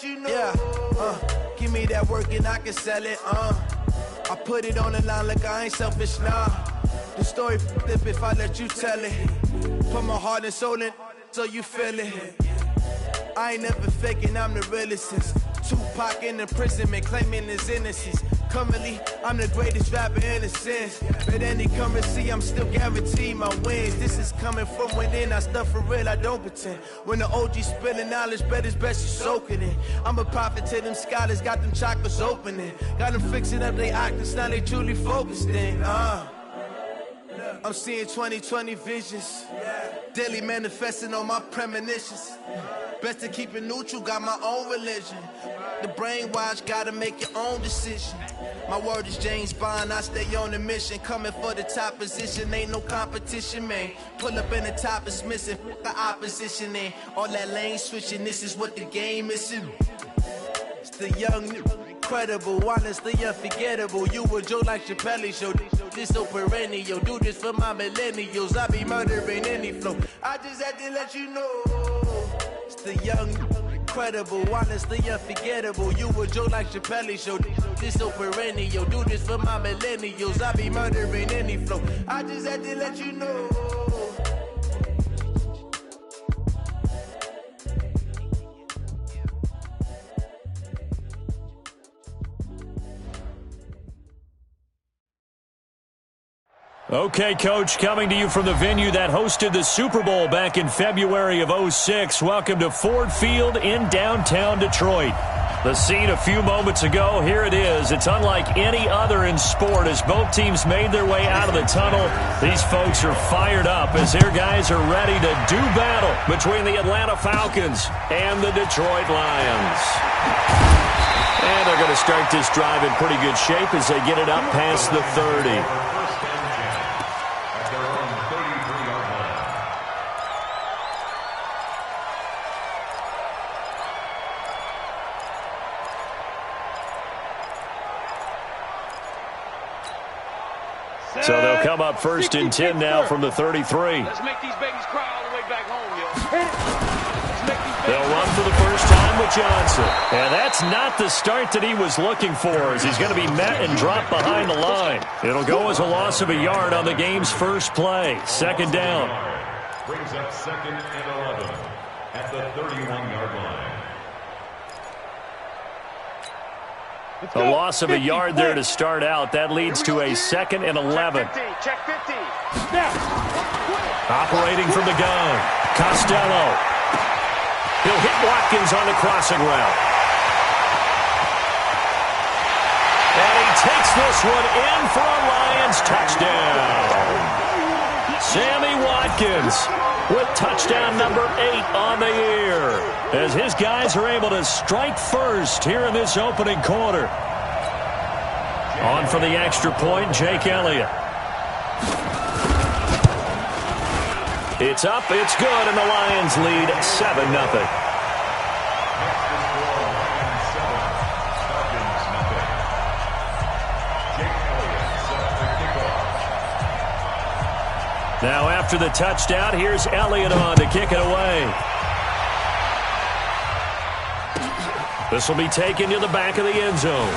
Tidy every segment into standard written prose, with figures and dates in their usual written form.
let you know. Yeah, give me that work and I can sell it. I put it on the line like I ain't selfish, nah. The story flip if I let you tell it. Put my heart and soul in so you feel it. I ain't never faking, I'm the realest since Tupac in imprisonment, claiming his innocence. Currently, I'm the greatest rapper in a sense. But any currency, I'm still guaranteed my wins. This is coming from within, I stuff for real, I don't pretend. When the OG spilling knowledge, bet it's best you soaking it. I'm a prophet to them scholars, got them chakras opening. Got them fixing up they octaves, now they truly focused in. I'm seeing 2020 visions. Daily manifesting on my premonitions. Best to keep it neutral, got my own religion. The brainwash, gotta make your own decision. My word is James Bond, I stay on the mission. Coming for the top position, ain't no competition, man. Pull up in the top is missing, the opposition in. All that lane switching, this is what the game is. It's the young, incredible, honestly unforgettable. You a joke like Chappelle show. This so perennial, do this for my millennials. I be murdering any flow. I just had to let you know. It's the young, incredible, honestly unforgettable. You a joke like Chappelle show. This so perennial, do this for my millennials. I be murdering any flow. I just had to let you know. Okay, Coach, coming to you from the venue that hosted the Super Bowl back in February of '06. Welcome to Ford Field in downtown Detroit. The scene a few moments ago, here it is. It's unlike any other in sport as both teams made their way out of the tunnel. These folks are fired up as their guys are ready to do battle between the Atlanta Falcons and the Detroit Lions. And they're going to start this drive in pretty good shape as they get it up past the 30. So they'll come up first and 10 now from the 33. Let's make these babies cry all the way back home, yo. They'll run for the first time with Johnson. And that's not the start that he was looking for as he's going to be met and dropped behind the line. It'll go as a loss of a yard on the game's first play. Second down. Brings up second and 11 at the 31-yard line. A loss of a yard there to start out. That leads to a second and 11. Check 50. Operating from the gun. Costello. He'll hit Watkins on the crossing route. And he takes this one in for a Lions touchdown. Sammy Watkins with touchdown number 8 on the year as his guys are able to strike first here in this opening quarter. On for the extra point, Jake Elliott. It's up, it's good, and the Lions lead 7-0. Now after the touchdown, here's Elliott on to kick it away. This will be taken to the back of the end zone.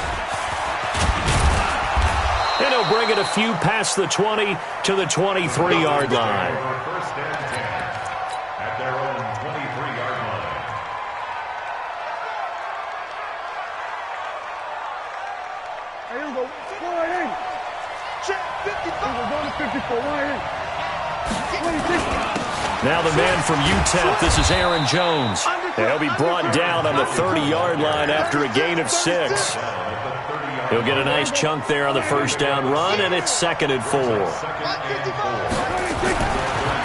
And he'll bring it a few past the 20 to the 23-yard line. First and 10 at their own 23-yard line. Hey, here we go. Go right in. Check 54. We're going to 54. Right in. Now the man from UTEP, this is Aaron Jones. And he'll be brought down on the 30-yard line after a gain of 6. He'll get a nice chunk there on the first down run, and it's 2nd and 4.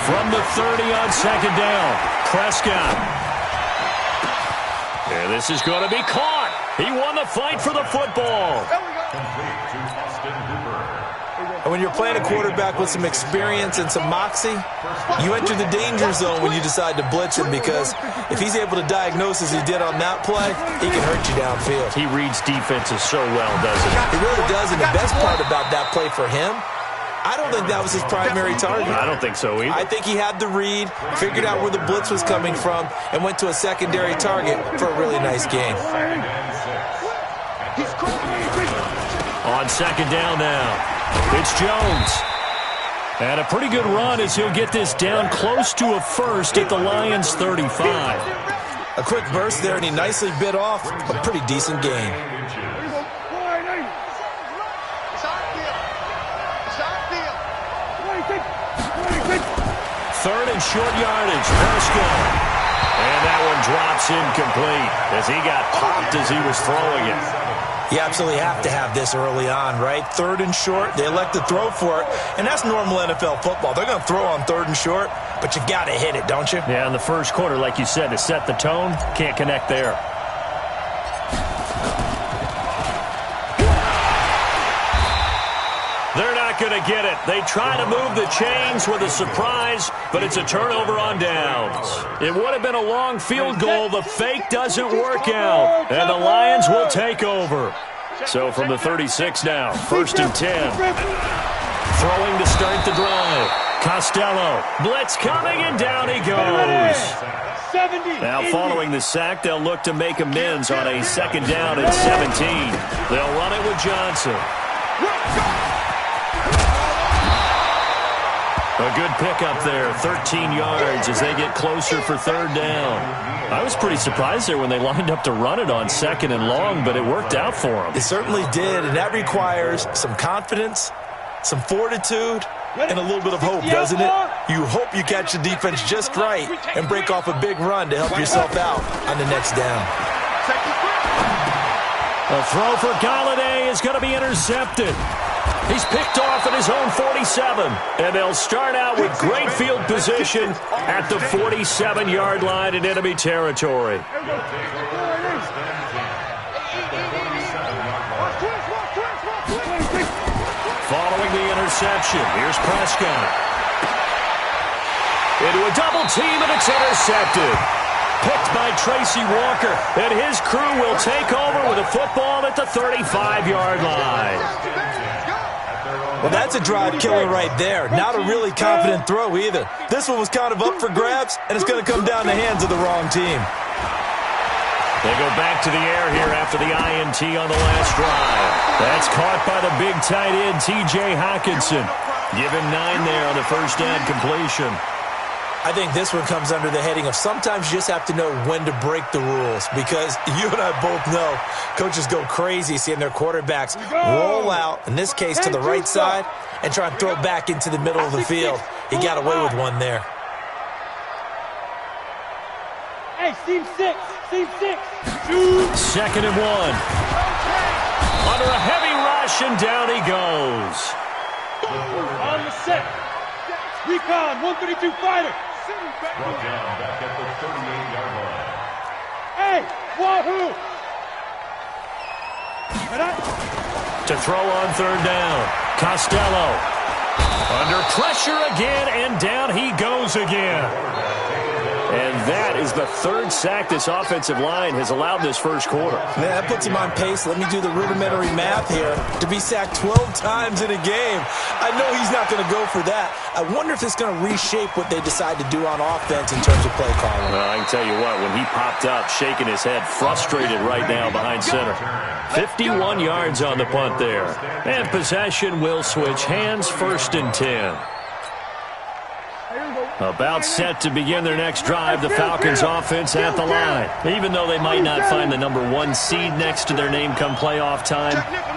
From the 30 on second down, Prescott. And this is going to be caught. He won the fight for the football. Complete to Austin Hooper. And when you're playing a quarterback with some experience and some moxie, you enter the danger zone when you decide to blitz him, because if he's able to diagnose as he did on that play, he can hurt you downfield. He reads defenses so well, doesn't he? He really does, and the best part about that play for him I don't think that was his primary target. I don't think so either. I think he had the read, figured out where the blitz was coming from, and went to a secondary target for a really nice gain. On second down now, it's Jones. And a pretty good run as he'll get this down close to a first at the Lions' 35. A quick burst there, and he nicely bit off a pretty decent gain. Third and short yardage, Prescott. And that one drops incomplete as he got popped as he was throwing it. You absolutely have to have this early on, right? Third and short, they elect to throw for it, and that's normal NFL football. They're going to throw on third and short, but you got to hit it, don't you? Yeah, in the first quarter, like you said, to set the tone, can't connect there. They're not going to get it. They try to move the chains with a surprise, but it's a turnover on downs. It would have been a long field goal. The fake doesn't work out, and the Lions will take over. So from the 36 now, 1st and 10. Throwing to start the drive. Costello, blitz coming, and down he goes. Now following the sack, they'll look to make amends on a second down and 17. They'll run it with Johnson. A good pickup there, 13 yards as they get closer for third down. I was pretty surprised there when they lined up to run it on second and long, but it worked out for them. It certainly did, and that requires some confidence, some fortitude, and a little bit of hope, doesn't it? You hope you catch the defense just right and break off a big run to help yourself out on the next down. A throw for Galladay is going to be intercepted. He's picked off at his own 47, and they'll start out with great field position at the 47-yard line in enemy territory. Following the interception, here's Prescott. Into a double team, and it's intercepted. Picked by Tracy Walker, and his crew will take over with a football at the 35-yard line. Well, that's a drive killer right there. Not a really confident throw either. This one was kind of up for grabs, and it's going to come down the hands of the wrong team. They go back to the air here after the INT on the last drive. That's caught by the big tight end, T.J. Hockenson. Give him 9 there on the first down completion. I think this one comes under the heading of sometimes you just have to know when to break the rules, because you and I both know coaches go crazy seeing their quarterbacks roll out, in this case to the right side, and try and throw it back into the middle of the field. He got away with one there. Hey, seam 6. 2nd and 1. Under a heavy rush, and down he goes. On the set. Recon, 132 fighter. Brought down back at the 38-yard line. Hey, wahoo! To throw on third down, Costello. Under pressure again, and down he goes again. And that is the 3rd sack this offensive line has allowed this first quarter. Yeah, that puts him on pace. Let me do the rudimentary math here. To be sacked 12 times in a game, I know he's not going to go for that. I wonder if it's going to reshape what they decide to do on offense in terms of play calling. Well, I can tell you what, when he popped up, shaking his head, frustrated right now behind center. 51 yards on the punt there. And possession will switch hands, 1st and 10. About set to begin their next drive, the Falcons offense at the line. Even though they might not find the number 1 seed next to their name come playoff time,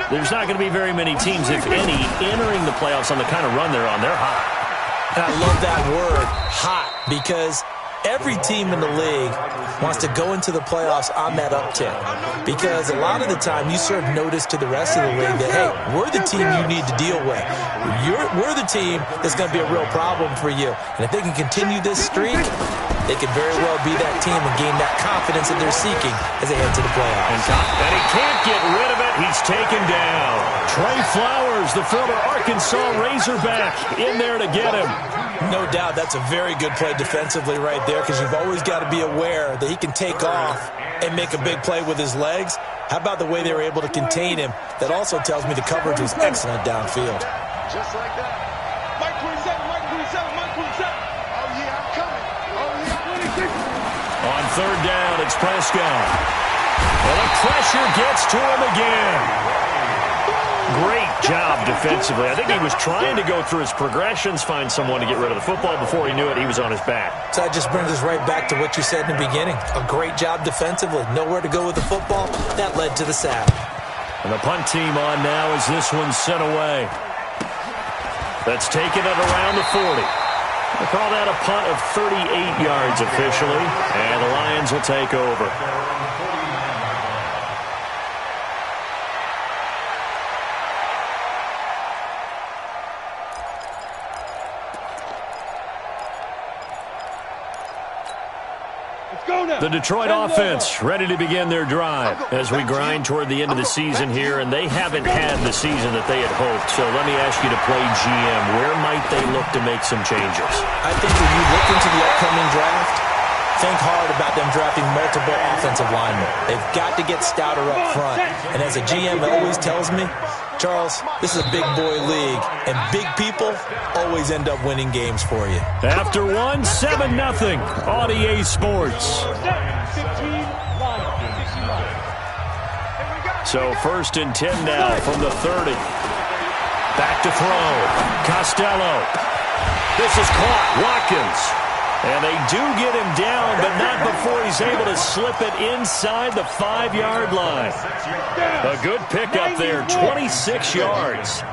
there's not going to be very many teams, if any, entering the playoffs on the kind of run they're on. They're hot. And I love that word, hot, because every team in the league wants to go into the playoffs on that uptick, because a lot of the time you serve notice to the rest of the league that, hey, we're the team you need to deal with. We're the team that's going to be a real problem for you. And if they can continue this streak, they could very well be that team and gain that confidence that they're seeking as they head to the playoffs. And he can't get rid of it. He's taken down. Trey Flowers, the former Arkansas Razorback, in there to get him. No doubt that's a very good play defensively right there, because you've always got to be aware that he can take off and make a big play with his legs. How about the way they were able to contain him? That also tells me the coverage was excellent downfield. Just like that. third down. It's Prescott. And the pressure gets to him again. Great job defensively. I think he was trying to go through his progressions, find someone to get rid of the football. Before he knew it, he was on his back. So that just brings us right back to what you said in the beginning. A great job defensively. Nowhere to go with the football. That led to the sack. And the punt team on now as this one's sent away. That's taken at around the 40. We'll call that a punt of 38 yards officially. And the Lions will take over. The Detroit offense ready to begin their drive as we grind toward the end of the season here, and they haven't had the season that they had hoped. So let me ask you to play GM. Where might they look to make some changes? I think when you look into the upcoming draft, think hard about them drafting multiple offensive linemen. They've got to get stouter up front. And as a GM always tells me, Charles, this is a big boy league, and big people always end up winning games for you. After 7-0, Audier Sports. So 1st and 10 now from the 30. Back to throw. Costello. This is caught. Watkins. And they do get him down, but not before he's able to slip it inside the 5-yard line. A good pickup there, 26 yards. From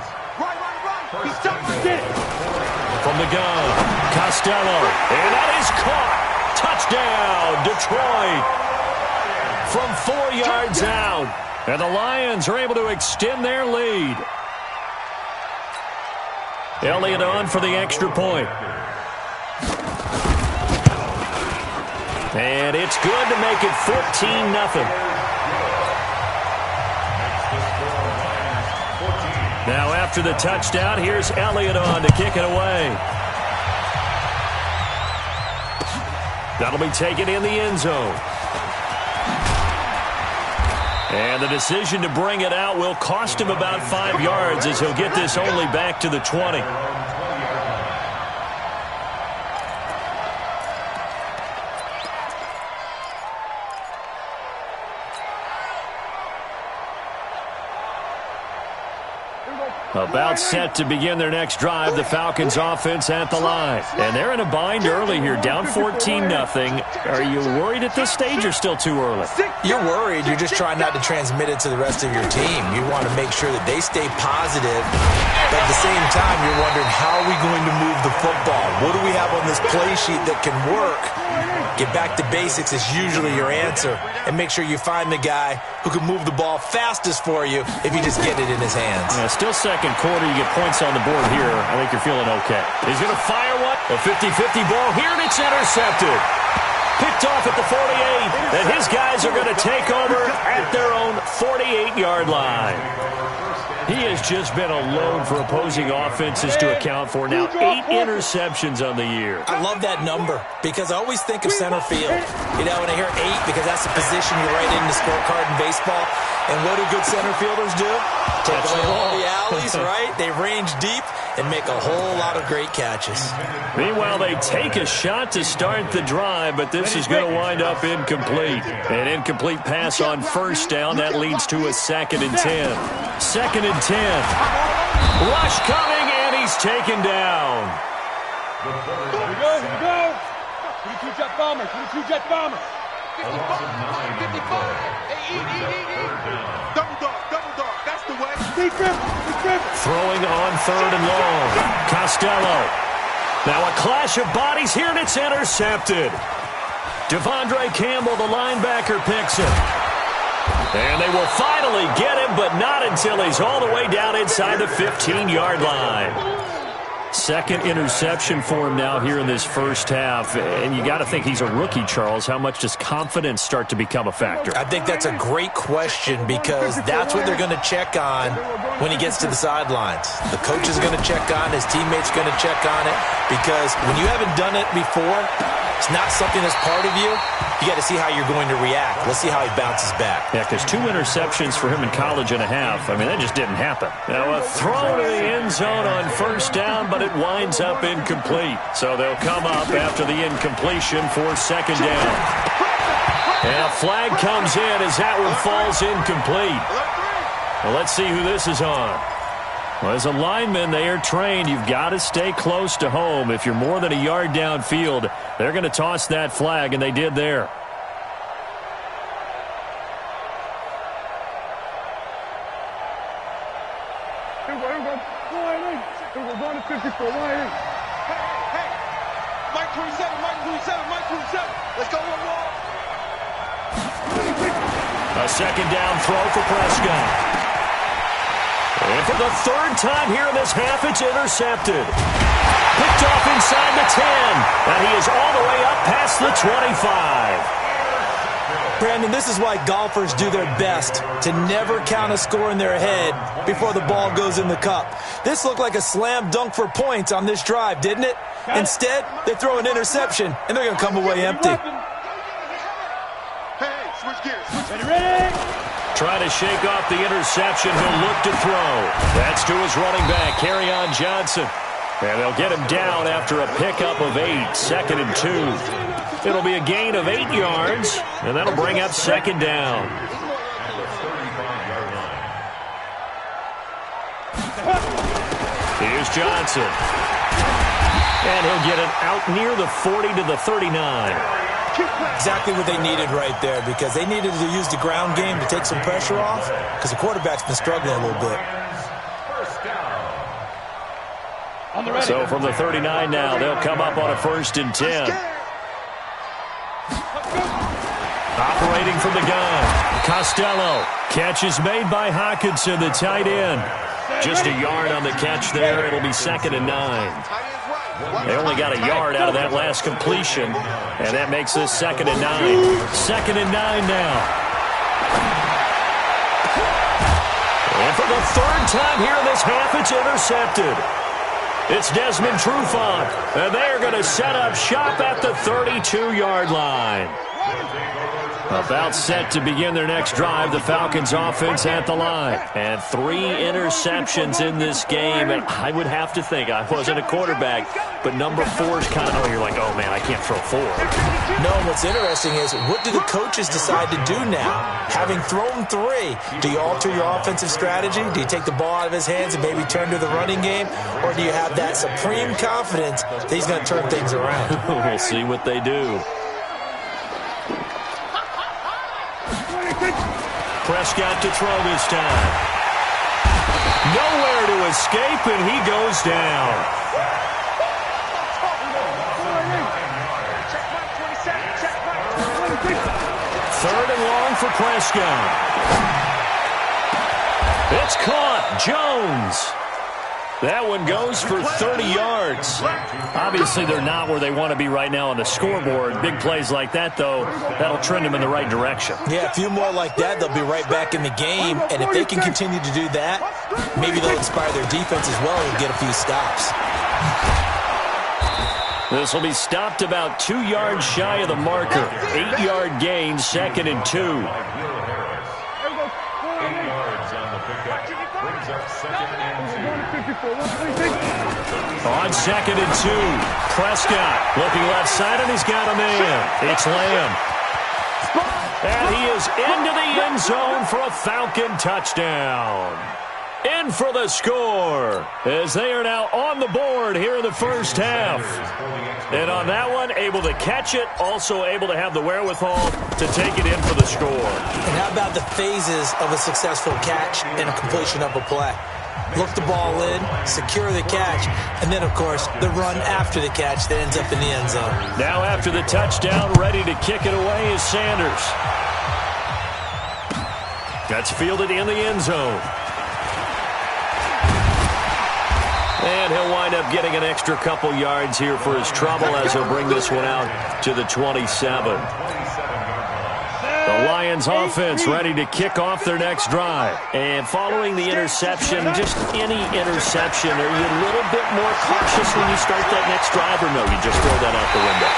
the gun, Costello. And that is caught. Touchdown, Detroit. From 4 yards out. And the Lions are able to extend their lead. Elliott on for the extra point. And it's good to make it 14-0. Now after the touchdown, here's Elliott on to kick it away. That'll be taken in the end zone. And the decision to bring it out will cost him about 5 yards as he'll get this only back to the 20. About set to begin their next drive, the Falcons offense at the line. And they're in a bind early here, down 14-0. Are you worried at this stage or still too early? You're worried. You're just trying not to transmit it to the rest of your team. You want to make sure that they stay positive. But at the same time, you're wondering, how are we going to move the football? What do we have on this play sheet that can work? Get back to basics is usually your answer. And make sure you find the guy who can move the ball fastest for you if you just get it in his hands. Yeah, still second quarter. You get points on the board here. I think you're feeling okay. He's going to fire one. A 50-50 ball here, and it's intercepted. Picked off at the 48. And his guys are going to take over at their own 48-yard line. He has just been alone for opposing offenses to account for. Now 8 interceptions on the year. I love that number because I always think of center field. You know, when I hear 8, because that's the position you write in the scorecard in baseball. And what do good center fielders do? Take away all the alleys, right? They range deep and make a whole lot of great catches. Meanwhile, they take a shot to start the drive, but this is going to wind up incomplete. An incomplete pass on first down. That leads to a 2nd and 10. 2nd and 10. Rush coming, and he's taken down. Here we go, here we go. 22 jet bomber, 22 jet bomber. 55, 55. Double dog, that's the way. Deep grip. Throwing on 3rd and long. Costello. Now a clash of bodies here, and it's intercepted. Devondre Campbell, the linebacker, picks it. And they will finally get him, but not until he's all the way down inside the 15-yard line. 2nd interception for him now here in this first half. And you got to think he's a rookie, Charles. How much does confidence start to become a factor? I think that's a great question because that's what they're going to check on when he gets to the sidelines. The coach is going to check on, his teammates going to check on it, because when you haven't done it before, it's not something that's part of you. You got to see how you're going to react. Let's see how he bounces back. Yeah, because 2 interceptions for him in college and a half. I mean, that just didn't happen. Now a throw to the end zone on first down, but it winds up incomplete. So they'll come up after the incompletion for 2nd down. And a flag comes in as that one falls incomplete. Well, let's see who this is on. Well, as a lineman, they are trained. You've got to stay close to home. If you're more than a yard downfield, they're going to toss that flag, and they did there. Here we go. Line in. Here we go. Going to 54. Line in. Hey, Mike 27, Mike 27, Mike 27. Let's go one more. A second down throw for Prescott. And for the third time here in this half, it's intercepted. Picked off inside the 10. And he is all the way up past the 25. Brandon, this is why golfers do their best to never count a score in their head before the ball goes in the cup. This looked like a slam dunk for points on this drive, didn't it? Instead, they throw an interception, and they're going to come away empty. Hey, switch gears. Ready? Trying to shake off the interception. He'll look to throw. That's to his running back, Kerryon Johnson. And they'll get him down after a pickup of 8, 2nd and 2. It'll be a gain of 8 yards, and that'll bring up second down. Here's Johnson. And he'll get it out near the 40 to the 39. Exactly what they needed right there, because they needed to use the ground game to take some pressure off, because the quarterback's been struggling a little bit. So from the 39 now, they'll come up on a 1st and 10. Operating from the gun, Costello. Catch is made by Hockenson, the tight end. Just a yard on the catch there. It'll be 2nd and 9. They only got a yard out of that last completion, and that makes this 2nd and 9. 2nd and 9 now. And for the third time here in this half, it's intercepted. It's Desmond Trufant, and they're going to set up shop at the 32-yard line. About set to begin their next drive, the Falcons offense at the line. And 3 interceptions in this game, and I would have to think, I wasn't a quarterback, but number 4 is kind of, you're like, oh man, I can't throw 4. No, what's interesting is, what do the coaches decide to do now? Having thrown 3, do you alter your offensive strategy? Do you take the ball out of his hands and maybe turn to the running game? Or do you have that supreme confidence that he's going to turn things around? We'll see what they do. Prescott to throw this time. Nowhere to escape, and he goes down. Third and long for Prescott. It's caught. Jones. That one goes for 30 yards. Obviously, they're not where they want to be right now on the scoreboard. Big plays like that, though, that'll trend them in the right direction. Yeah, a few more like that, they'll be right back in the game. And if they can continue to do that, maybe they'll inspire their defense as well and get a few stops. This will be stopped about 2 yards shy of the marker. 8-yard gain, 2nd and 2. 8 yards on the pickup. Brings up 2nd and 2. On 2nd and 2, Prescott looking left side, and he's got a man. It's Lamb. And he is into the end zone for a Falcon touchdown. In for the score, as they are now on the board here in the first half. And on that one, able to catch it, also able to have the wherewithal to take it in for the score. And how about the phases of a successful catch and a completion of a play? Look the ball in, secure the catch, and then, of course, the run after the catch that ends up in the end zone. Now after the touchdown, ready to kick it away is Sanders. That's fielded in the end zone. And he'll wind up getting an extra couple yards here for his trouble as he'll bring this one out to the 27. The Lions offense ready to kick off their next drive. And following the interception, just any interception, are you a little bit more cautious when you start that next drive, or no, you just throw that out the window?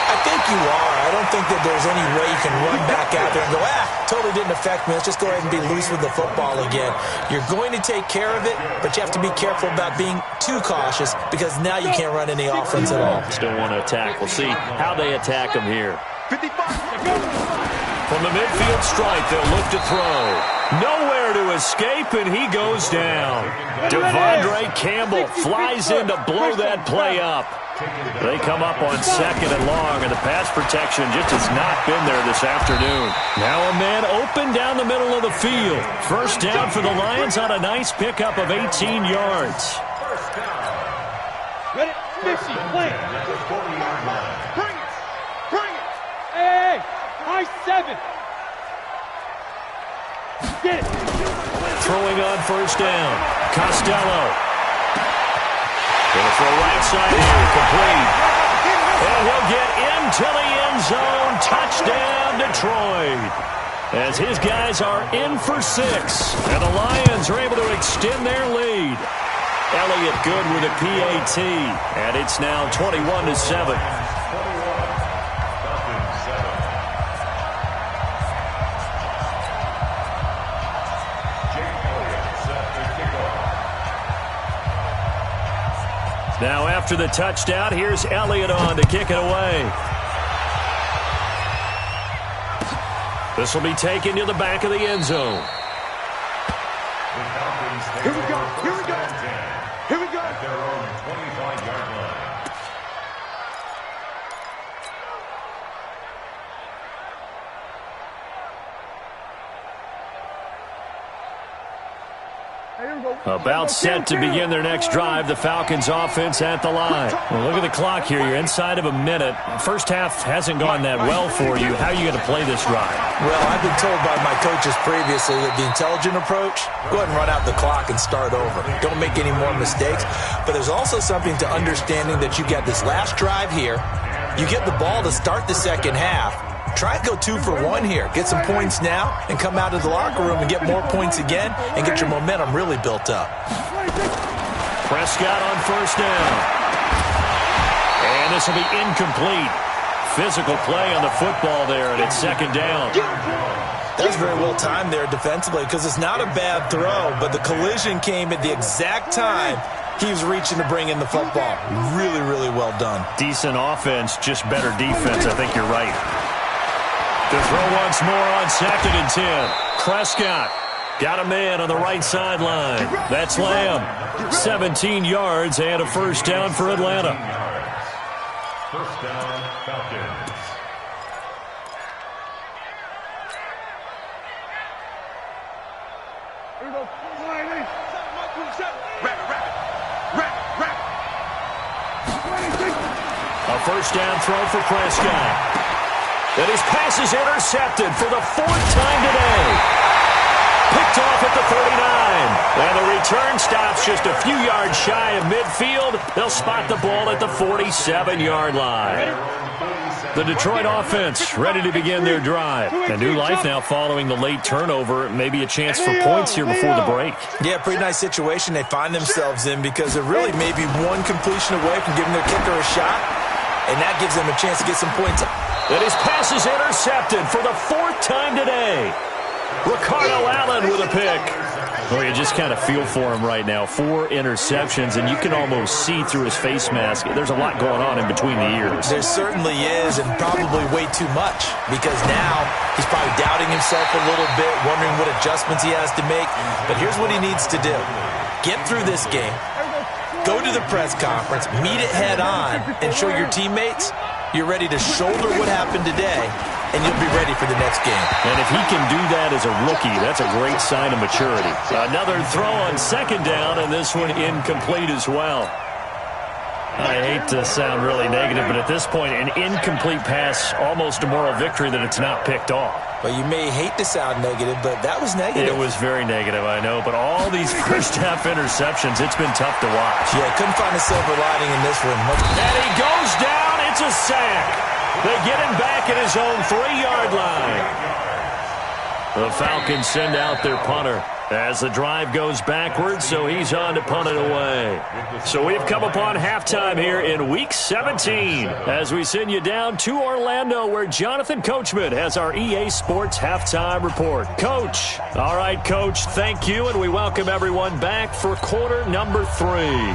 I think you are. I don't think that there's any way you can run back out there and go, totally didn't affect me. Let's just go ahead and be loose with the football again. You're going to take care of it, but you have to be careful about being too cautious, because now you can't run any offense at all. Still want to attack. We'll see how they attack them here. 55. From the midfield stripe, they'll look to throw. Nowhere to escape, and he goes down. Devondre Campbell flies in to blow that play up. They come up on 2nd and long, and the pass protection just has not been there this afternoon. Now a man open down the middle of the field. First down for the Lions on a nice pickup of 18 yards. Ready? 50, play. Bring it. Bring it. Hey, high 7. Get it. Throwing on first down. Costello. Going to throw right side here, complete. And he'll get into the end zone. Touchdown, Detroit. As his guys are in for 6. And the Lions are able to extend their lead. Elliott good with a PAT. And it's now 21-7. Now after the touchdown, here's Elliott on to kick it away. This will be taken to the back of the end zone. Here we go. Here we go. Here we go. At their own 25-yard line. About set to begin their next drive, the Falcons offense at the line. Well, look at the clock here. You're inside of a minute. First half hasn't gone that well for you. How are you going to play this drive? Well, I've been told by my coaches previously that the intelligent approach, go ahead and run out the clock and start over. Don't make any more mistakes. But there's also something to understanding that you get this last drive here. You get the ball to start the second half. Try and go 2 for 1 here. Get some points now and come out of the locker room and get more points again and get your momentum really built up. Prescott on first down. And this will be incomplete. Physical play on the football there, and it's second down. That's very well timed there defensively because it's not a bad throw, but the collision came at the exact time he was reaching to bring in the football. Really, really well done. Decent offense, just better defense. I think you're right. To throw once more on 2nd and 10. Prescott got a man on the right sideline. That's Lamb. 17 yards and a first down for Atlanta. First down, Falcons. Here we go. A first down throw for Prescott. And his pass is intercepted for the 4th time today. Picked off at the 39. And the return stops just a few yards shy of midfield. They'll spot the ball at the 47-yard line. The Detroit offense ready to begin their drive. A new life now following the late turnover. Maybe a chance for points here before the break. Yeah, pretty nice situation they find themselves in because they're really maybe one completion away from giving their kicker a shot. And that gives them a chance to get some points. And his pass is intercepted for the 4th time today. Ricardo Allen with a pick. Well, you just kind of feel for him right now. 4 interceptions, and you can almost see through his face mask. There's a lot going on in between the ears. There certainly is, and probably way too much, because now he's probably doubting himself a little bit, wondering what adjustments he has to make. But here's what he needs to do. Get through this game. Go to the press conference, meet it head on, and show your teammates you're ready to shoulder what happened today, and you'll be ready for the next game. And if he can do that as a rookie, that's a great sign of maturity. Another throw on 2nd down, and this one incomplete as well. I hate to sound really negative, but at this point, an incomplete pass, almost a moral victory that it's not picked off. Well, you may hate to sound negative, but that was negative. It was very negative, I know, but all these first-half interceptions, it's been tough to watch. Yeah, couldn't find a silver lining in this one. And he goes down. It's a sack. They get him back at his own 3-yard line. The Falcons send out their punter as the drive goes backwards, so he's on to punt it away. So we've come upon halftime here in Week 17 as we send you down to Orlando where Jonathan Coachman has our EA Sports Halftime Report. Coach. All right, Coach, thank you, and we welcome everyone back for quarter number 3.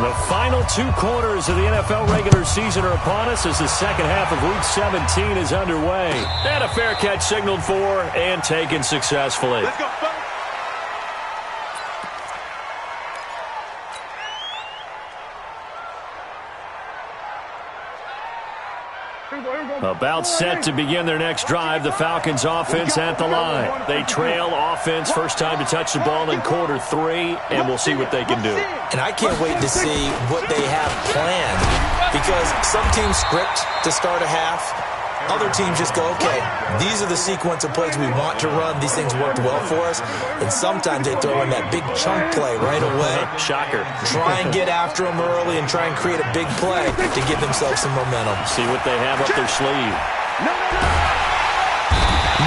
The final 2 quarters of the NFL regular season are upon us as the second half of Week 17 is underway. And a fair catch signaled for and taken successfully. Let's go, fellas. About set to begin their next drive, the Falcons offense at the line. They trail offense, first time to touch the ball in quarter 3, and we'll see what they can do. And I can't wait to see what they have planned, because some teams script to start a half. Other teams just go, okay, these are the sequence of plays we want to run. These things worked well for us. And sometimes they throw in that big chunk play right away. Shocker. Try and get after them early and try and create a big play to give themselves some momentum. See what they have up their sleeve.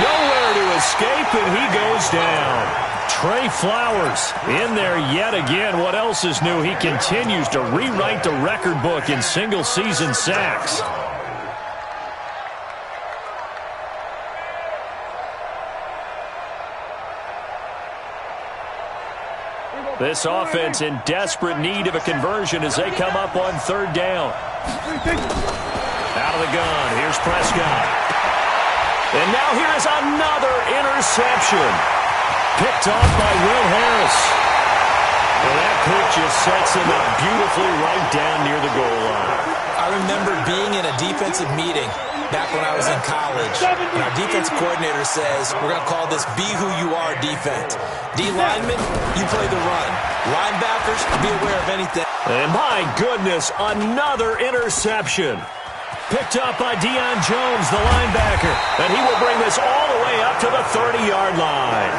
Nowhere to escape, and he goes down. Trey Flowers in there yet again. What else is new? He continues to rewrite the record book in single-season sacks. This offense in desperate need of a conversion as they come up on 3rd down. Out of the gun, here's Prescott. And now here's another interception. Picked off by Will Harris. And that pick just sets him up beautifully right down near the goal line. I remember being in a defensive meeting back when I was in college, and our defensive coordinator says, we're going to call this Be Who You Are defense. D linemen, you play the run. Linebackers, be aware of anything. And my goodness, another interception. Picked up by Deion Jones, the linebacker. And he will bring this all the way up to the 30-yard line.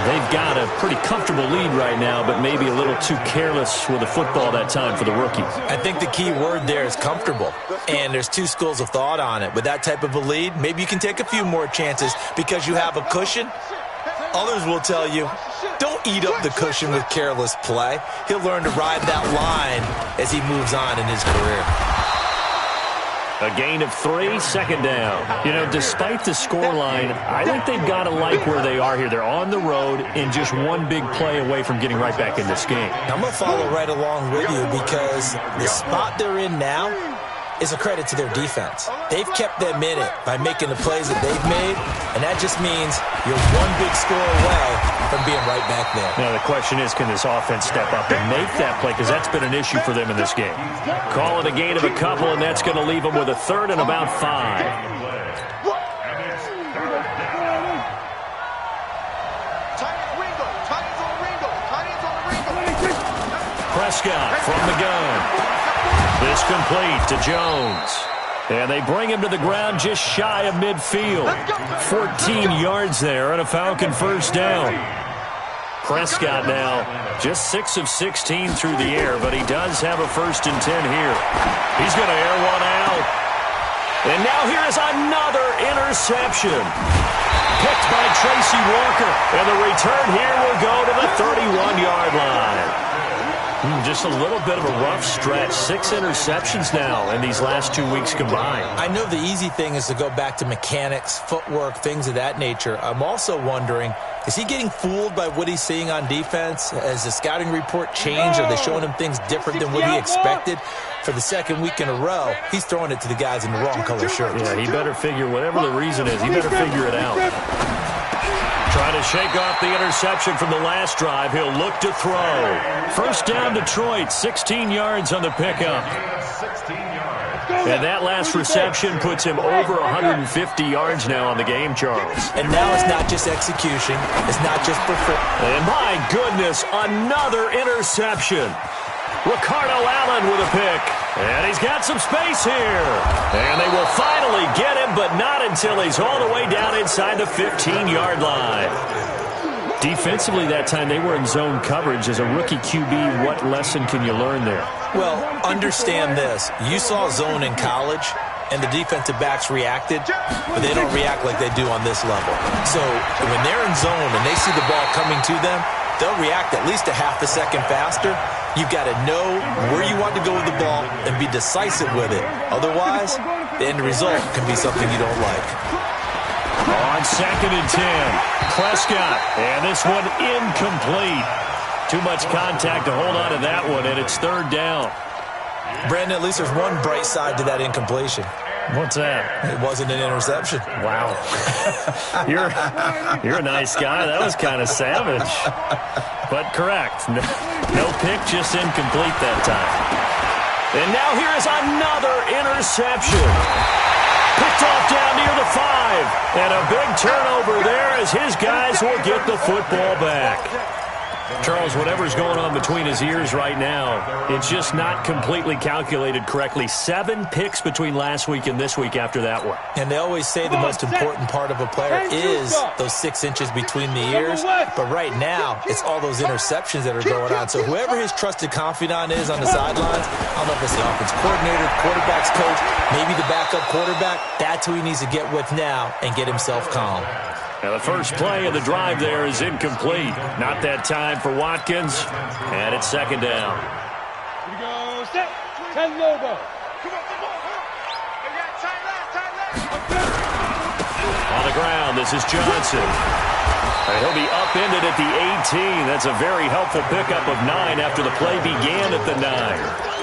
They've got a pretty comfortable lead right now, but maybe a little too careless with the football that time for the rookie. I think the key word there is comfortable, and there's 2 schools of thought on it. With that type of a lead, maybe you can take a few more chances because you have a cushion. Others will tell you, don't eat up the cushion with careless play. He'll learn to ride that line as he moves on in his career. A gain of 3, 2nd down. You know, despite the scoreline, I think they've got to like where they are here. They're on the road and just one big play away from getting right back in this game. I'm going to follow right along with you because the spot they're in now is a credit to their defense. They've kept them in it by making the plays that they've made, and that just means you're one big score away from being right back there. Now, the question is, can this offense step up and make that play? Because that's been an issue for them in this game. Call it a gain of a couple, and that's going to leave them with a 3rd and about 5. Prescott from the gun. This complete to Jones. And they bring him to the ground just shy of midfield. 14 yards there on a Falcon 1st down. Prescott now just 6 of 16 through the air, but he does have a 1st and 10 here. He's going to air one out. And now here is another interception. Picked by Tracy Walker. And the return here will go to the 31-yard line. Just a little bit of a rough stretch. 6 interceptions now in these last 2 weeks combined. I know the easy thing is to go back to mechanics, footwork, things of that nature. I'm also wondering, is he getting fooled by what he's seeing on defense? Has the scouting report changed? Are they showing him things different than what he expected? For the 2nd week in a row, he's throwing it to the guys in the wrong color shirts. Yeah, he better figure, whatever the reason is, he better figure it out. Trying to shake off the interception from the last drive. He'll look to throw. 1st down, Detroit. 16 yards on the pickup. And that last reception puts him over 150 yards now on the game, Charles. And now it's not just execution. It's not just perfect. And my goodness, another interception. Ricardo Allen with a pick. And he's got some space here. And they will finally get him, but not until he's all the way down inside the 15-yard line. Defensively that time, they were in zone coverage. As a rookie QB, what lesson can you learn there? Well, understand this. You saw zone in college, and the defensive backs reacted, but they don't react like they do on this level. So when they're in zone and they see the ball coming to them, they'll react at least a half a second faster. You've got to know where you want to go with the ball and be decisive with it. Otherwise, the end result can be something you don't like. On 2nd and 10, Prescott, and this one incomplete. Too much contact to hold on to that one, and it's third down. Brandon, at least there's one bright side to that incompletion. What's that? It wasn't an interception. Wow. You're a nice guy. That was kind of savage. But correct. No pick, just incomplete that time. And now here is another interception. Picked off down near the 5. And a big turnover there as his guys will get the football back. Charles, whatever's going on between his ears right now, it's just not completely calculated correctly. 7 picks between last week and this week after that one. And they always say the most important part of a player is those 6 inches between the ears. But right now, it's all those interceptions that are going on. So whoever his trusted confidant is on the sidelines, I don't know if it's the offense coordinator, quarterback's coach, maybe the backup quarterback, that's who he needs to get with now and get himself calm. Now the first play of the drive there is incomplete. Not that time for Watkins. And it's second down. Here we go. Set. 10 logo. On the ground, this is Johnson. And he'll be upended at the 18. That's a very helpful pickup of 9 after the play began at the 9.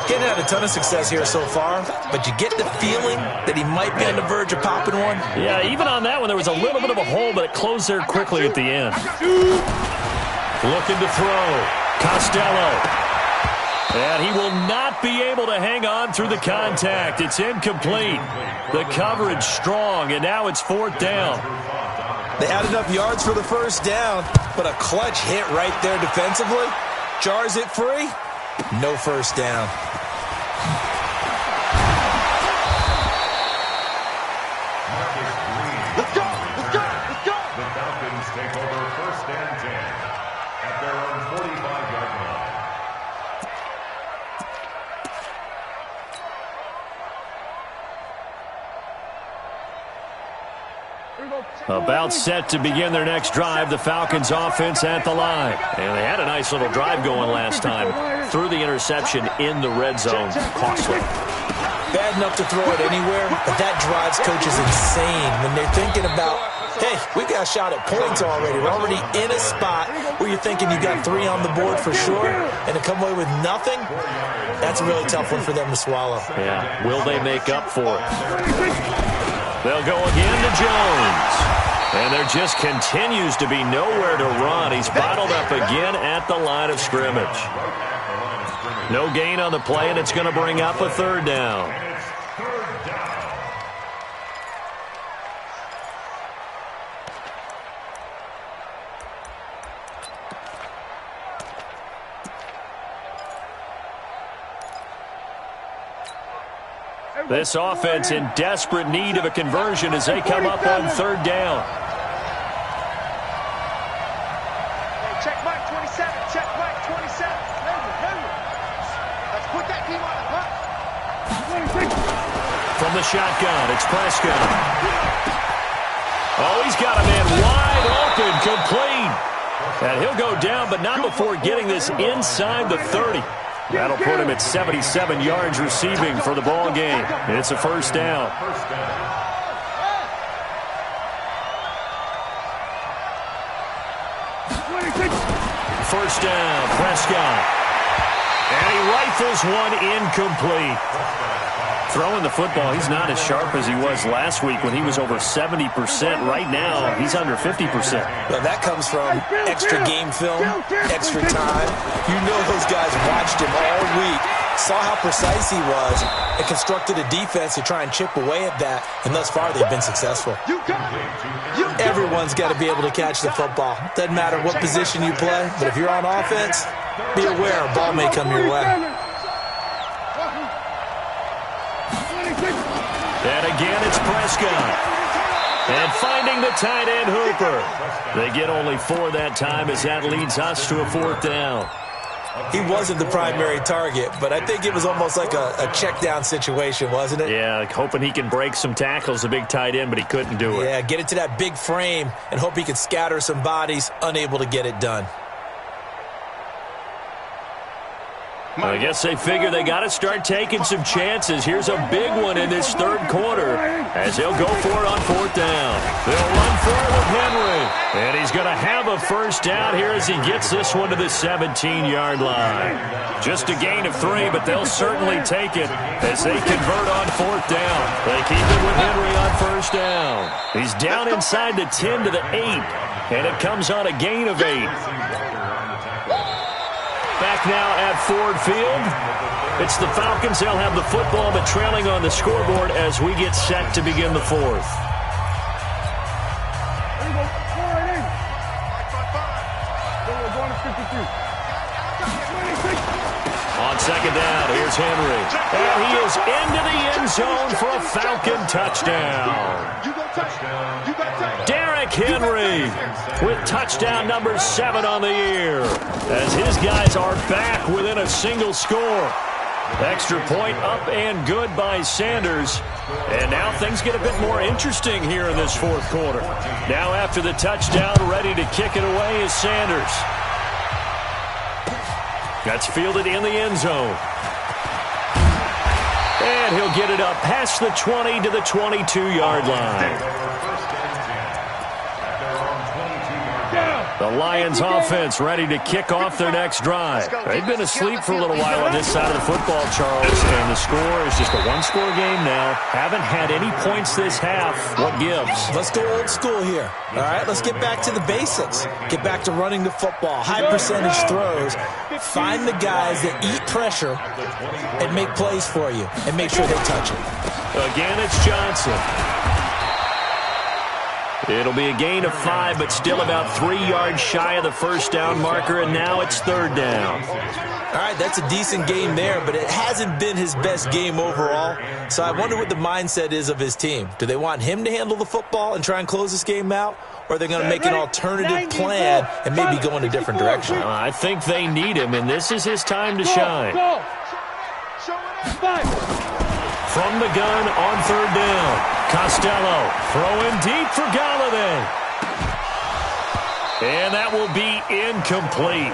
Getting had a ton of success here so far, but you get the feeling that he might be on the verge of popping one. Yeah, even on that one, there was a little bit of a hole, but it closed there quickly at the end. Looking to throw. Costello. And he will not be able to hang on through the contact. It's incomplete. The coverage strong, and now it's fourth down. They had enough yards for the first down, but a clutch hit right there defensively. Jars it free. No first down. Let's go! Let's go! Let's go! The Falcons take over first and 10 at their own 45-yard line. About set to begin their next drive, the Falcons offense at the line. And they had a nice little drive going last time. Threw the interception in the red zone. Costly. Bad enough to throw it anywhere, but that drives coaches insane when they're thinking about, hey, we got a shot at points already. We're already in a spot where you're thinking you got 3 on the board for sure, and to come away with nothing, that's a really tough one for them to swallow. Yeah, will they make up for it? They'll go again to Jones. And there just continues to be nowhere to run. He's bottled up again at the line of scrimmage. No gain on the play, and it's going to bring up a third down. This offense in desperate need of a conversion as they come up on third down. Check Mike 27. Check Mike 27. Let's put that team on the clock. From the shotgun, it's Prescott. Oh, he's got a man wide open, complete. And he'll go down, but not before getting this inside the 30. That'll put him at 77 yards receiving for the ball game. It's a first down. First down, Prescott. And he rifles one incomplete. Throwing the football, he's not as sharp as he was last week when he was over 70%. Right now, he's under 50%. Well, that comes from extra game film, extra time. You know those guys watched him all week, saw how precise he was, and constructed a defense to try and chip away at that, and thus far they've been successful. Everyone's got to be able to catch the football. Doesn't matter what position you play, but if you're on offense, be aware a ball may come your way. And again, it's Prescott. And finding the tight end, Hooper. They get only 4 that time as that leads us to a fourth down. He wasn't the primary target, but I think it was almost like a check-down situation, wasn't it? Yeah, hoping he can break some tackles, a big tight end, but he couldn't do it. Yeah, get into that big frame and hope he could scatter some bodies, unable to get it done. I guess they figure they got to start taking some chances. Here's a big one in this third quarter as they'll go for it on fourth down. They'll run for it with Henry. And he's going to have a first down here as he gets this one to the 17-yard line. Just a gain of 3, but they'll certainly take it as they convert on fourth down. They keep it with Henry on first down. He's down inside the 10 to the 8, and it comes on a gain of 8. Back now at Ford Field. It's the Falcons. They'll have the football, but trailing on the scoreboard as we get set to begin the fourth. On second down, here's Henry. And he is into the end zone for a Falcon touchdown. Derrick Henry with touchdown number 7 on the year as his guys are back within a single score. Extra point up and good by Sanders. And now things get a bit more interesting here in this fourth quarter. Now after the touchdown, ready to kick it away is Sanders. That's fielded in the end zone. And he'll get it up past the 20 to the 22-yard line. The Lions offense ready to kick off their next drive. They've been asleep for a little while on this side of the football, Charles, and the score is just a one-score game now. Haven't had any points this half. What gives? Let's go old school here. All right, let's get back to the basics. Get back to running the football, high percentage throws. Find the guys that eat pressure and make plays for you and make sure they touch it. Again, it's Johnson. It'll be a gain of 5, but still about 3 yards shy of the first down marker, and now it's third down. All right, that's a decent game there, but it hasn't been his best game overall. So I wonder what the mindset is of his team. Do they want him to handle the football and try and close this game out? Or are they going to make an alternative plan and maybe go in a different direction? I think they need him, and this is his time to shine. From the gun on third down, Costello throwing deep for Golladay. And that will be incomplete.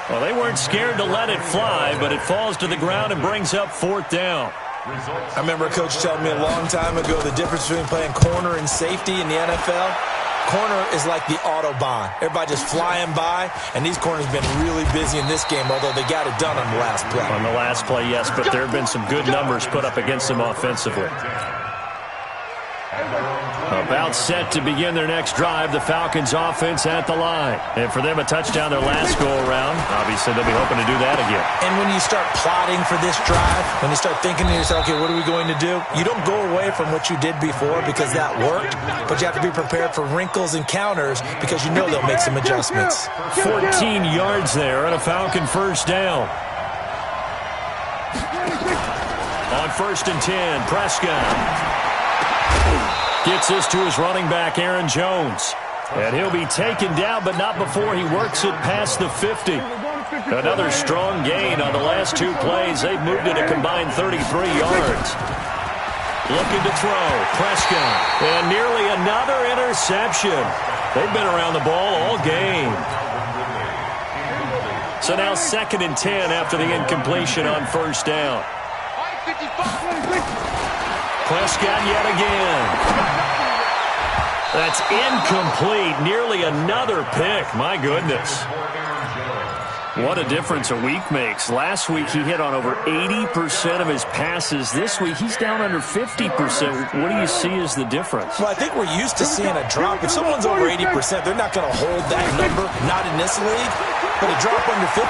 Well, they weren't scared to let it fly, but it falls to the ground and brings up fourth down. I remember a coach telling me a long time ago the difference between playing corner and safety in the NFL. Corner is like the Autobahn. Everybody just flying by, and these corners have been really busy in this game, although they got it done on the last play. On the last play, yes, but there have been some good numbers put up against them offensively. About set to begin their next drive, the Falcons offense at the line. And for them, a touchdown their last go-around. Obviously, they'll be hoping to do that again. And when you start plotting for this drive, when you start thinking to yourself, okay, what are we going to do? You don't go away from what you did before because that worked, but you have to be prepared for wrinkles and counters because you know they'll make some adjustments. 14 yards there and a Falcon first down. On 1st and 10, Prescott gets this to his running back, Aaron Jones. And he'll be taken down, but not before he works it past the 50. Another strong gain on the last 2 plays. They've moved it a combined 33 yards. Looking to throw, Prescott. And nearly another interception. They've been around the ball all game. So now 2nd and 10 after the incompletion on first down. Prescott yet again. That's incomplete. Nearly another pick. My goodness. What a difference a week makes. Last week he hit on over 80% of his passes. This week he's down under 50%. What do you see as the difference? Well, I think we're used to seeing a drop. If someone's over 80%, they're not going to hold that number. Not in this league. But a drop under 50%,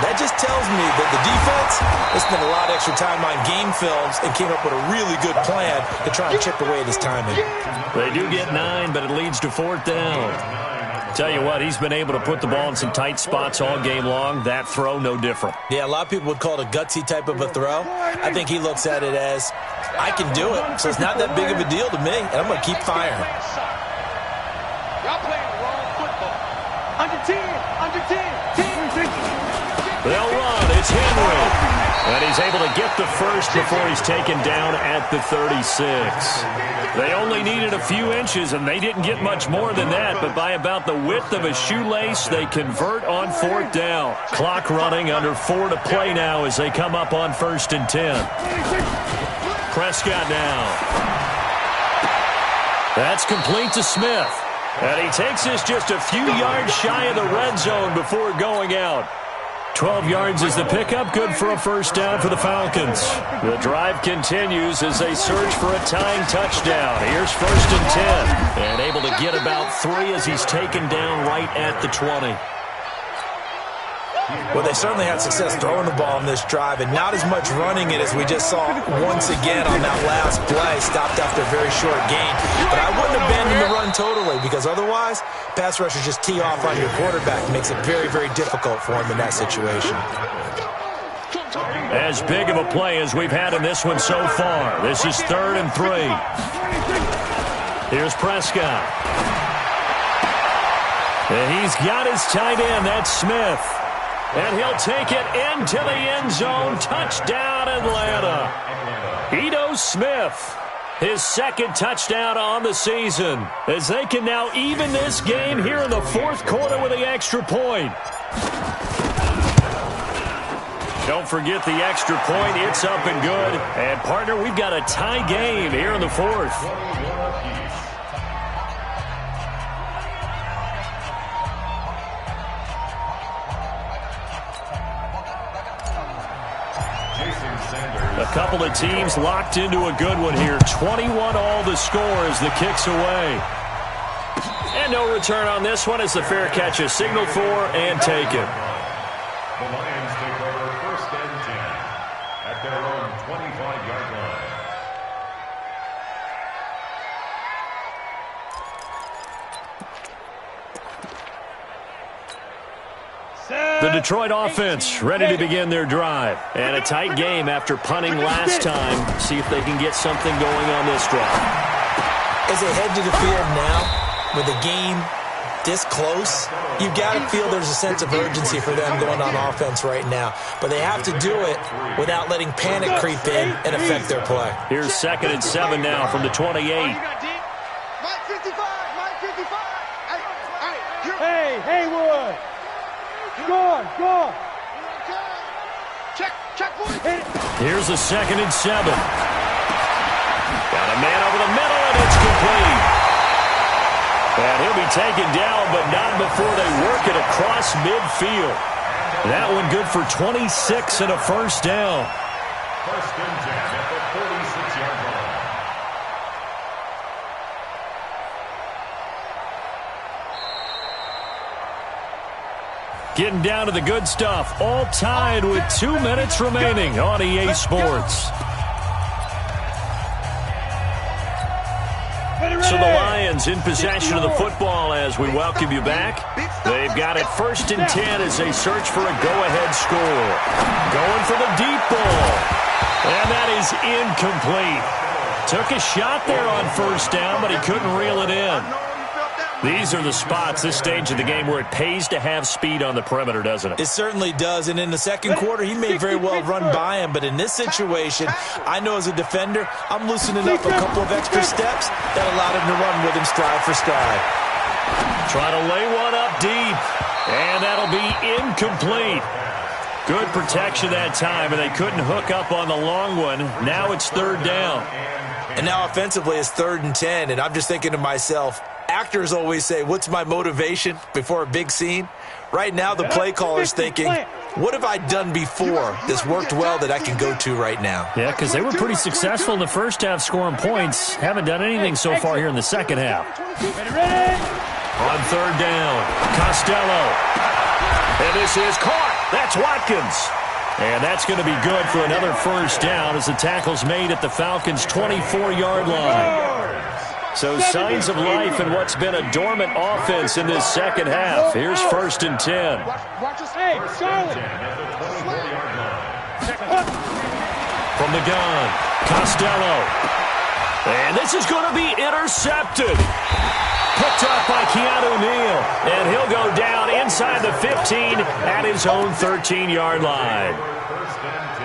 that just tells me that the defense has spent a lot of extra time on game films and came up with a really good plan to try and chip away at his timing. They do get 9, but it leads to fourth down. Tell you what, he's been able to put the ball in some tight spots all game long. That throw, no different. Yeah, a lot of people would call it a gutsy type of a throw. I think he looks at it as, I can do it, so it's not that big of a deal to me, and I'm going to keep firing. Y'all playing the wrong football. Under 10, under 10, 10. They'll run. is Henry. And he's able to get the first before he's taken down at the 36. They only needed a few inches, and they didn't get much more than that. But by about the width of a shoelace, they convert on 4th down. Clock running, under 4 to play now as they come up on 1st and 10. Prescott now. That's complete to Smith. And he takes this just a few yards shy of the red zone before going out. 12 yards is the pickup, good for a first down for the Falcons. The drive continues as they search for a tying touchdown. Here's 1st and 10, and able to get about 3 as he's taken down right at the 20. Well, they certainly had success throwing the ball in this drive, and not as much running it as we just saw once again on that last play. Stopped after a very short gain. But I wouldn't abandon the run totally, because otherwise, pass rushers just tee off on your quarterback. It makes it very, very difficult for him in that situation. As big of a play as we've had in this one so far. This is 3rd and 3. Here's Prescott. And he's got his tight end. That's Smith. And he'll take it into the end zone. Touchdown, Atlanta. Ito Smith, his 2nd touchdown on the season, as they can now even this game here in the 4th quarter with the extra point. Don't forget the extra point. It's up and good. And, partner, we've got a tie game here in the 4th. A couple of teams locked into a good one here. 21 all the score as the kick's away. And no return on this one as the fair catch is signaled for and taken. The Lions take over 1st and 10 at their own 25-yard line. The Detroit offense ready to begin their drive. And a tight game after punting last time. See if they can get something going on this drive. As they head to the field now, with the game this close, you've got to feel there's a sense of urgency for them going on offense right now. But they have to do it without letting panic creep in and affect their play. Here's 2nd and 7 now from the 28. Hey, Haywood. Go. Check, boys. Here's a 2nd and 7. Got a man over the middle, and it's complete. And he'll be taken down, but not before they work it across midfield. That one good for 26 and a first down. 1st and 10 at the 46-yard line. Getting down to the good stuff. All tied with 2 minutes remaining on EA Sports. So the Lions in possession of the football as we welcome you back. They've got it 1st and 10 as they search for a go-ahead score. Going for the deep ball. And that is incomplete. Took a shot there on 1st down, but he couldn't reel it in. These are the spots, this stage of the game, where it pays to have speed on the perimeter, doesn't it? It certainly does, and in the 2nd quarter, he may very well run by him, but in this situation, I know as a defender, I'm loosening up a couple of extra steps that allowed him to run with him stride for stride. Trying to lay one up deep, and that'll be incomplete. Good protection that time, and they couldn't hook up on the long one. Now it's 3rd down. And now offensively, it's 3rd and 10, and I'm just thinking to myself, actors always say, what's my motivation before a big scene? Right now, the play caller's thinking, what have I done before that's worked well that I can go to right now? Yeah, because they were pretty successful in the first half scoring points. Haven't done anything so far here in the second half. On 3rd down, Costello. And this is caught. That's Watkins. And that's going to be good for another first down as the tackle's made at the Falcons' 24-yard line. So signs of life in what's been a dormant offense in this second half. Here's 1st and 10. Hey, Charlie. From the gun, Costello. And this is going to be intercepted. Picked up by Keanu Neal. And he'll go down inside the 15 at his own 13-yard line.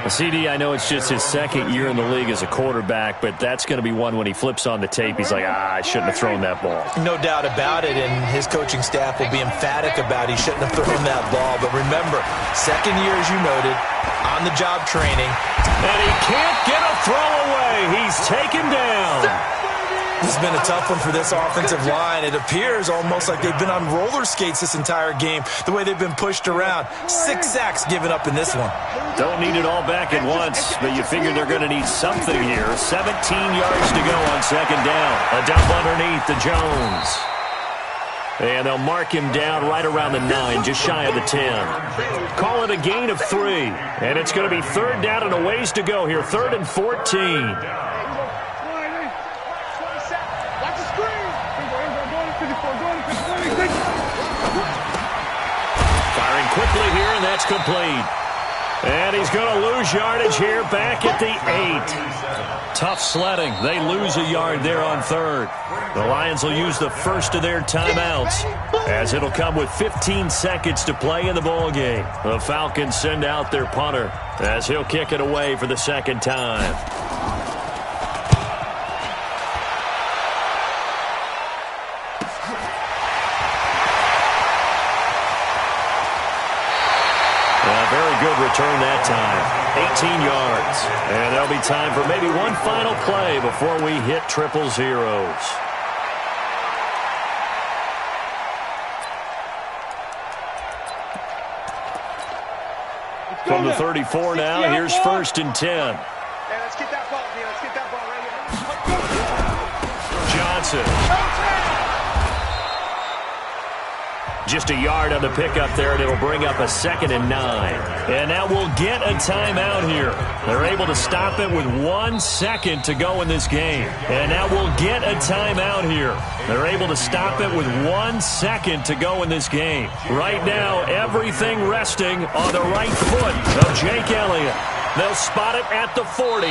CD, I know it's just his second year in the league as a quarterback, but that's going to be one when he flips on the tape. He's like, I shouldn't have thrown that ball. No doubt about it, and his coaching staff will be emphatic about he shouldn't have thrown that ball. But remember, second year, as you noted, on-the-job training. And he can't get a throw away. He's taken down. This has been a tough one for this offensive line. It appears almost like they've been on roller skates this entire game, the way they've been pushed around. 6 sacks given up in this one. Don't need it all back at once, but you figure they're going to need something here. 17 yards to go on second down. A dump underneath to Jones. And they'll mark him down right around the 9, just shy of the 10. Call it a gain of 3. And it's going to be third down and a ways to go here. 3rd and 14. Firing quickly here, and that's complete. And he's going to lose yardage here back at the 8. Tough sledding. They lose a yard there on 3rd. The Lions will use the first of their timeouts, as it'll come with 15 seconds to play in the ballgame. The Falcons send out their punter, as he'll kick it away for the second time. Good return that time. 18 yards. And there'll be time for maybe one final play before we hit 000. From the 34 now, here's 1st and 10. Hey, let's get that ball, man. Let's get that ball right here. Johnson. Just a yard on the pickup there, and it'll bring up a 2nd and 9. And now we'll get a timeout here. They're able to stop it with 1 second to go in this game. And now we'll get a timeout here. They're able to stop it with 1 second to go in this game. Right now, everything resting on the right foot of Jake Elliott. They'll spot it at the 40.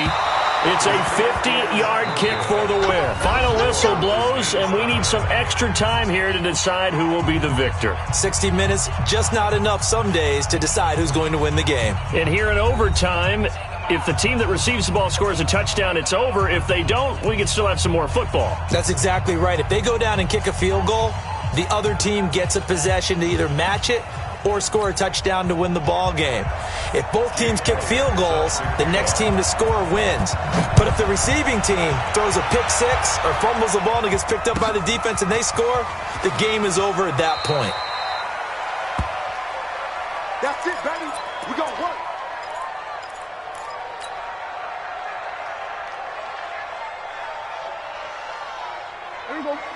It's a 50-yard kick for the win. Final whistle blows, and we need some extra time here to decide who will be the victor. 60 minutes, just not enough some days to decide who's going to win the game. And here in overtime, if the team that receives the ball scores a touchdown, it's over. If they don't, we can still have some more football. That's exactly right. If they go down and kick a field goal, the other team gets a possession to either match it or score a touchdown to win the ball game. If both teams kick field goals, the next team to score wins. But if the receiving team throws a pick six or fumbles the ball and it gets picked up by the defense and they score, the game is over at that point. That's it, baby. We gonna work.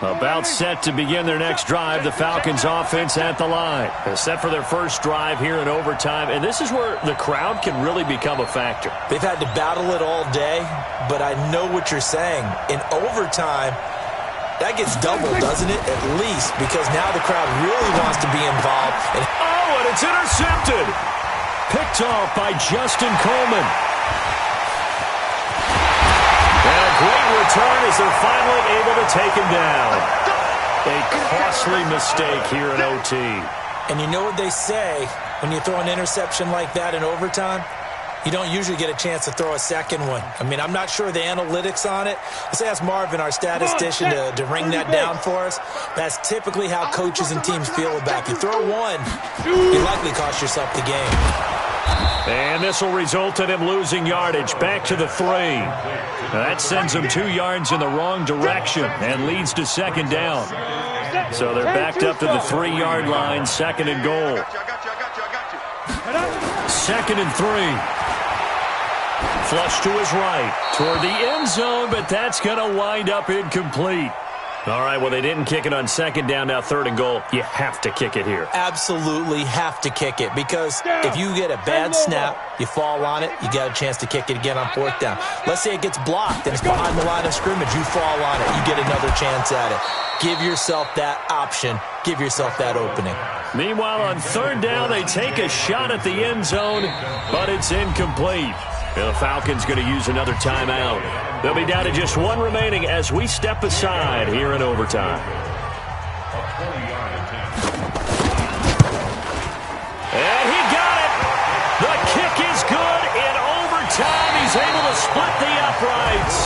About set to begin their next drive, the Falcons offense at the line. They're set for their first drive here in overtime, and this is where the crowd can really become a factor. They've had to battle it all day, but I know what you're saying. In overtime, that gets doubled, doesn't it? At least, because now the crowd really wants to be involved. And it's intercepted. Picked off by Justin Coleman. And a great return as they're finally able to take him down. A costly mistake here in OT. And you know what they say, when you throw an interception like that in overtime, you don't usually get a chance to throw a second one. I mean, I'm not sure the analytics on it. Let's ask Marvin, our statistician, to ring that down for us. That's typically how coaches and teams feel about you. Throw one, you likely cost yourself the game. And this will result in him losing yardage back to the 3. That sends him 2 yards in the wrong direction and leads to second down. So they're backed up to the 3-yard line, second and goal. 2nd and 3. Flush to his right toward the end zone, but that's going to wind up incomplete. All right, well, they didn't kick it on second down, now 3rd and goal. You have to kick it here. Absolutely have to kick it, because if you get a bad snap, you fall on it, you got a chance to kick it again on 4th down. Let's say it gets blocked and it's behind the line of scrimmage. You fall on it, you get another chance at it. Give yourself that option. Give yourself that opening. Meanwhile, on 3rd down, they take a shot at the end zone, but it's incomplete. And the Falcons going to use another timeout. They'll be down to just one remaining as we step aside here in overtime. And he got it. The kick is good in overtime. He's able to split the uprights.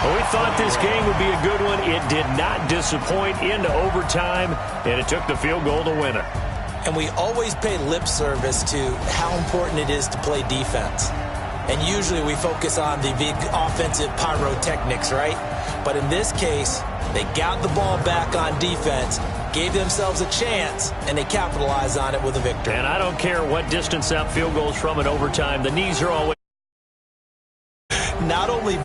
Well, we thought this game would be a good one. It did not disappoint into overtime, and it took the field goal to win it. And we always pay lip service to how important it is to play defense. And usually we focus on the big offensive pyrotechnics, right? But in this case, they got the ball back on defense, gave themselves a chance, and they capitalized on it with a victory. And I don't care what distance that field goal is from in overtime. The knees are always... Not only...